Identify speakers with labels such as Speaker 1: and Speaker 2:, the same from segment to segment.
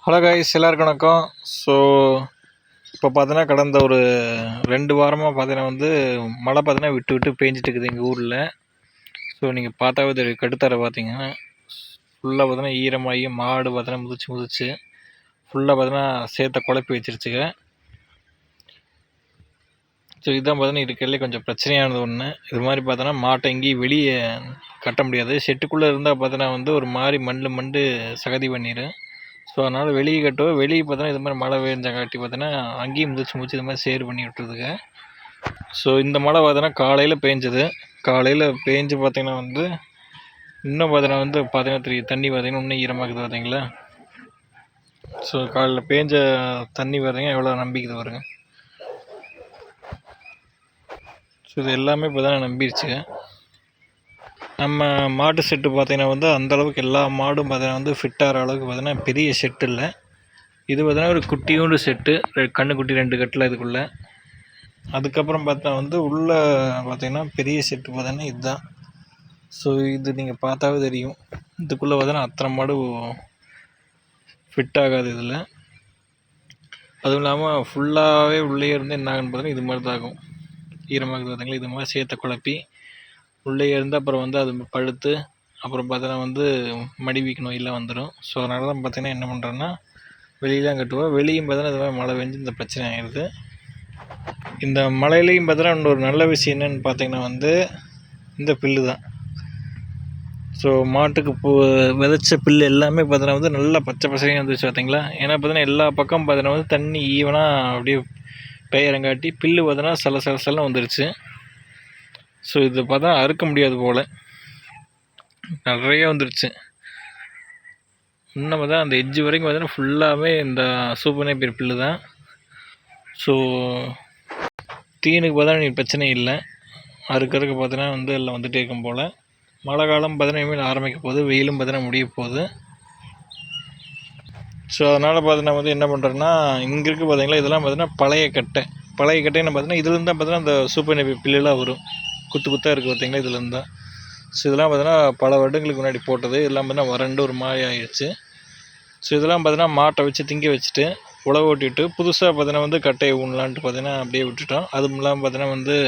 Speaker 1: Hello guys, எல்லாருக்கும் வணக்கம். So இப்போ பார்த்தீங்கன்னா கடந்த ஒரு 2 வாரமாக பார்த்தீங்கன்னா மழை பார்த்தீங்கன்னா விட்டு விட்டு பேஞ்சிட்டு இருக்குது எங்கள் ஊரில். ஸோ நீங்கள் பார்த்தாவே தெரியும், கட்டுத்தரை பார்த்தீங்கன்னா ஃபுல்லாக பார்த்தீங்கன்னா ஈரமாகி மாடு பார்த்தீங்கன்னா முதிச்சு ஃபுல்லாக பார்த்தீங்கன்னா சேத்தை குழப்பி வச்சிருச்சுங்க. ஸோ இதுதான் பார்த்தீங்கன்னா இருக்கிறதுலே கொஞ்சம் பிரச்சனையானது ஒன்று. இது மாதிரி பார்த்தோன்னா மாட்டை எங்கேயும் வெளியே கட்ட முடியாது. ஷெட்டுக்குள்ளே இருந்தால் பார்த்தோன்னா ஒரு மாதிரி மண்டு சகதி பண்ணிடும். ஸோ அதனால் வெளியே கட்டுவோம். வெளியே பார்த்தோன்னா இது மாதிரி மழை பெஞ்சங்காட்டி பார்த்தோன்னா அங்கேயும் முடிச்சு இது மாதிரி சேர் பண்ணி விட்டுருதுங்க. ஸோ இந்த மழை பார்த்தோன்னா காலையில் பேஞ்சுது. காலையில் பேஞ்சு பார்த்தீங்கன்னா இன்னும் பார்த்தீங்கன்னா தெரியும், தண்ணி பார்த்தீங்கன்னா இன்னும் ஈரமாக்குது பார்த்தீங்களா. ஸோ காலையில் பேஞ்ச தண்ணி பார்த்தீங்கன்னா எவ்வளோ நம்பிக்குது வருங்க. ஸோ இது எல்லாமே இப்போ தானே நம்பிடுச்சு. நம்ம மாட்டு செட்டு பார்த்தீங்கன்னா அந்தளவுக்கு எல்லா மாடும் பார்த்தீங்கன்னா ஃபிட் ஆகிற அளவுக்கு பார்த்தீங்கன்னா பெரிய செட்டு இல்லை. இது பார்த்தீங்கன்னா ஒரு குட்டியோண்டு செட்டு, கண்ணுக்குட்டி 2 கட்டில் இதுக்குள்ளே. அதுக்கப்புறம் பார்த்தா உள்ளே பார்த்தீங்கன்னா பெரிய செட்டு பார்த்தீங்கன்னா இதுதான். ஸோ இது நீங்கள் பார்த்தாவே தெரியும், இதுக்குள்ளே பார்த்தீங்கன்னா அத்தனை மாடு ஃபிட் ஆகாது இதில். அதுவும் இல்லாமல் ஃபுல்லாகவே உள்ளே இருந்து என்ன ஆகுன்னு பார்த்தீங்கன்னா இது மாதிரி தான் ஆகும். ஈரமாகுது பார்த்தீங்களா, இது மாதிரி சேத்தை குழப்பி உள்ளே இருந்து அப்புறம் அது பழுத்து அப்புறம் பார்த்தீங்கன்னா மடிவீக்க நோயெல்லாம் வந்துடும். ஸோ அதனால தான் பார்த்தீங்கன்னா என்ன பண்ணுறேன்னா வெளியெலாம் கட்டுவோம். வெளியும் பார்த்தீங்கன்னா இது மாதிரி மழை பெஞ்சு இந்த பிரச்சனை ஆகிடுது. இந்த மழையிலையும் பார்த்தீங்கன்னா இன்னொரு நல்ல விஷயம் என்னென்னு பார்த்தீங்கன்னா இந்த புல்லு தான். ஸோ மாட்டுக்கு விதைச்ச புல்லு எல்லாமே பார்த்தீங்கன்னா நல்லா பச்சை பசையாக வந்துச்சு பார்த்தீங்களா. ஏன்னா பார்த்தீங்கன்னா எல்லா பக்கம் பார்த்தீங்கன்னா தண்ணி ஈவனாக அப்படியே பெயரங்காட்டி புல்லு பார்த்தீங்கன்னா சலசலன்னு வந்துருச்சு. ஸோ இது பார்த்தா அறுக்க முடியாது போல், நிறைய வந்துருச்சு. இன்னும் பார்த்தா அந்த எட்ஜு வரைக்கும் பார்த்தீங்கன்னா ஃபுல்லாகவே இந்த சூப்பர் நேப்பியர் புல்லு தான். ஸோ தீனுக்கு பார்த்தா பிரச்சனை இல்லை. அறுக்கறக்கு பார்த்தீங்கன்னா எல்லாம் வந்துகிட்டே இருக்கும் போல். மழை காலம் பார்த்தீங்கன்னா இனிமேல் ஆரம்பிக்க போகுது, வெயிலும் பார்த்தீங்கன்னா முடிய போகுது. ஸோ அதனால் பார்த்தீங்கன்னா என்ன பண்ணுறேன்னா இங்கே இருக்குது பார்த்தீங்களா, இதெல்லாம் பார்த்தீங்கன்னா பழைய கட்டைன்னு பார்த்தீங்கன்னா இதுலேருந்து தான் பார்த்தீங்கன்னா அந்த சூப்பர் நேப்பியர் புல்லுலாம் வரும். குத்தாக இருக்குது பார்த்தீங்களா, இதுலேருந்து தான். ஸோ இதெல்லாம் பார்த்தீங்கன்னா பல வருடங்களுக்கு முன்னாடி போட்டது. இதெல்லாம் பார்த்தீங்கன்னா வறண்டு ஒரு மாதிரி ஆயிடுச்சு. ஸோ இதெல்லாம் பார்த்தீங்கன்னா மாட்டை வச்சு திங்க வச்சுட்டு உழவு ஓட்டிட்டு புதுசாக பார்த்தீங்கன்னா கட்டையை ஊனலான்ட்டு பார்த்தீங்கன்னா அப்படியே விட்டுட்டோம். அதுவும் இல்லாமல் பார்த்தீங்கன்னா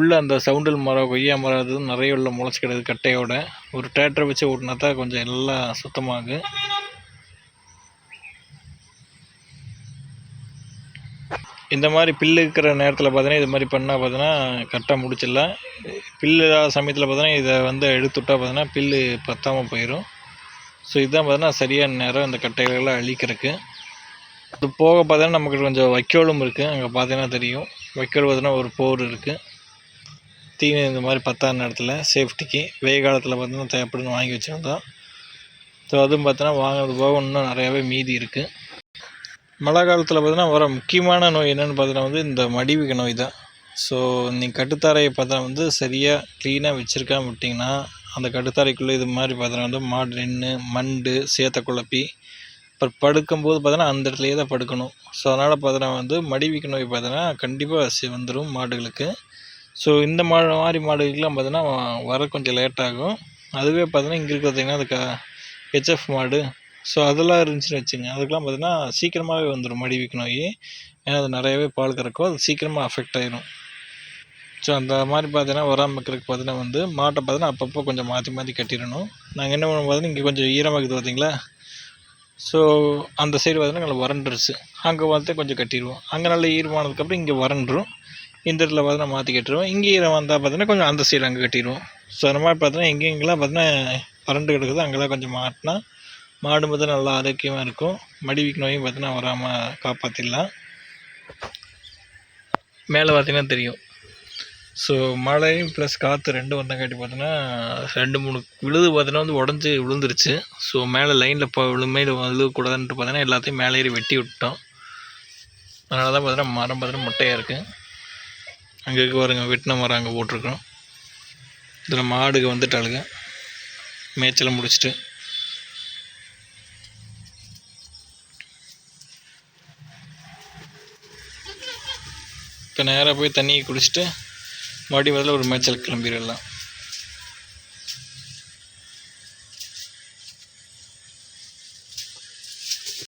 Speaker 1: உள்ளே அந்த சவுண்டல் மரம், கொய்யா மரம் அது நிறைய உள்ள முளைச்சி கிடக்குது கட்டையோட. ஒரு டிராக்டரை வச்சு ஓட்டினா தான் கொஞ்சம் எல்லாம் சுத்தமாகு. இந்த மாதிரி பில்லு இருக்கிற நேரத்தில் பார்த்தீங்கன்னா இது மாதிரி பண்ணால் பார்த்தீங்கன்னா கரெக்டாக முடிச்சிடலாம். பில்லு இல்லாத சமயத்தில் பார்த்தீங்கன்னா இதை எடுத்துவிட்டால் பார்த்தீங்கன்னா பில்லு பற்றாமல் போயிடும். ஸோ இதுதான் பார்த்தீங்கன்னா சரியான நேரம் இந்த கட்டைகளெல்லாம் அழிக்கிறதுக்கு. இது போக பார்த்தீங்கன்னா நமக்கு கொஞ்சம் வைக்கோலும் இருக்குது. அங்கே பார்த்தீங்கன்னா தெரியும், வைக்கோல் பார்த்தீங்கன்னா ஒரு போர் இருக்குது. தீனி இந்த மாதிரி பத்தாத நேரத்தில் சேஃப்டிக்கு வெய்ய காலத்தில் பார்த்தீங்கன்னா தேவைப்படுன்னு வாங்கி வச்சுருந்தோம். ஸோ அதுவும் பார்த்தீங்கன்னா வாங்கினது போக இன்னும் நிறையாவே மீதி இருக்குது. மழை காலத்தில் பார்த்தீங்கன்னா வர முக்கியமான நோய் என்னென்னு பார்த்தீங்கன்னா இந்த மடிவீக்க நோய் தான். ஸோ நீங்கள் கட்டுத்தாரையை பார்த்தா சரியாக க்ளீனாக வச்சுருக்காம விட்டிங்கன்னா அந்த கட்டுத்தாரைக்குள்ளே இது மாதிரி பார்த்தீங்கன்னா மாடு நின்று மண்டு சேத்தை குழப்பி அப்புறம் படுக்கும்போது பார்த்தோன்னா அந்த இடத்துலையே தான் படுக்கணும். ஸோ அதனால் பார்த்தோன்னா மடிவீக்க நோய் பார்த்தோன்னா கண்டிப்பாக வந்துடும் மாடுகளுக்கு. ஸோ இந்த மாதிரி மாடுகளுக்கெலாம் பார்த்தோன்னா வர கொஞ்சம் லேட் ஆகும். அதுவே பார்த்தோன்னா இங்கே இருக்க பார்த்திங்கன்னா அது ஹெச்எஃப் மாடு, ஸோ அதெல்லாம் இருந்துச்சுன்னு வச்சுங்க, அதுக்கெலாம் பார்த்தீங்கன்னா சீக்கிரமாகவே வந்துடும் மடிவீக்க நோய். ஏன்னா அது நிறையவே பால் கறக்கும், அது சீக்கிரமாக அஃபெக்ட் ஆகிடும். ஸோ அந்த மாதிரி பார்த்தீங்கன்னா வராமல் இருக்கிறதுக்கு பார்த்தீங்கன்னா மாட்டை பார்த்தீங்கன்னா அப்பப்போ கொஞ்சம் மாற்றி கட்டிடணும். நாங்கள் என்ன பண்ணுவோம் பார்த்தீங்கன்னா இங்கே கொஞ்சம் ஈரமாக இருக்குது பார்த்தீங்களா. ஸோ அந்த சைடு பார்த்தீங்கன்னா நல்லா வறண்டுருச்சு, அங்கே பார்த்து கொஞ்சம் கட்டிடுவோம். அங்கே நல்ல ஈரமானதுக்கப்புறம் இங்கே வறண்டுரும், இந்த இடத்துல பார்த்தீங்கன்னா மாற்றி கட்டிடுவோம். இங்கே ஈரம் வந்தால் பார்த்தீங்கன்னா கொஞ்சம் அந்த சைடு அங்கே கட்டிடுவோம். ஸோ அந்த மாதிரி பார்த்தீங்கன்னா எங்கெங்கெல்லாம் பார்த்தீங்கன்னா வறண்டு கிடக்குது அங்கெல்லாம் கொஞ்சம் மாட்டினா மாடு பார்த்தா நல்லா ஆரோக்கியமாக இருக்கும். மடிவீக்க நோயும் பார்த்தீங்கன்னா வராமல் காப்பாற்றிடலாம். மேலே பார்த்தீங்கன்னா தெரியும். ஸோ மழையும் ப்ளஸ் காற்று ரெண்டும் வந்தங்காட்டி பார்த்தீங்கன்னா 2-3 விழுது பார்த்தீங்கன்னா உடஞ்சி விழுந்துருச்சு. ஸோ மேலே லைனில் விழுமையில் விழுகக்கூடாதுன்ட்டு பார்த்தீங்கன்னா எல்லாத்தையும் மேலே ஏறி வெட்டி விட்டோம். அதனால தான் பார்த்தீங்கன்னா மரம் பார்த்தீங்கன்னா மொட்டையாக இருக்குது. அங்கே இருக்க பாருங்க, வெட்டின மரம் அங்கே போட்டிருக்கோம். இதில் மாடுக வந்துட்டாளுங்க மேய்ச்சலை முடிச்சுட்டு. இப்போ நேராக போய் தண்ணியை குடிச்சிட்டு மறுபடியும் ஒரு மேய்ச்சல் கிளம்பிடலாம்.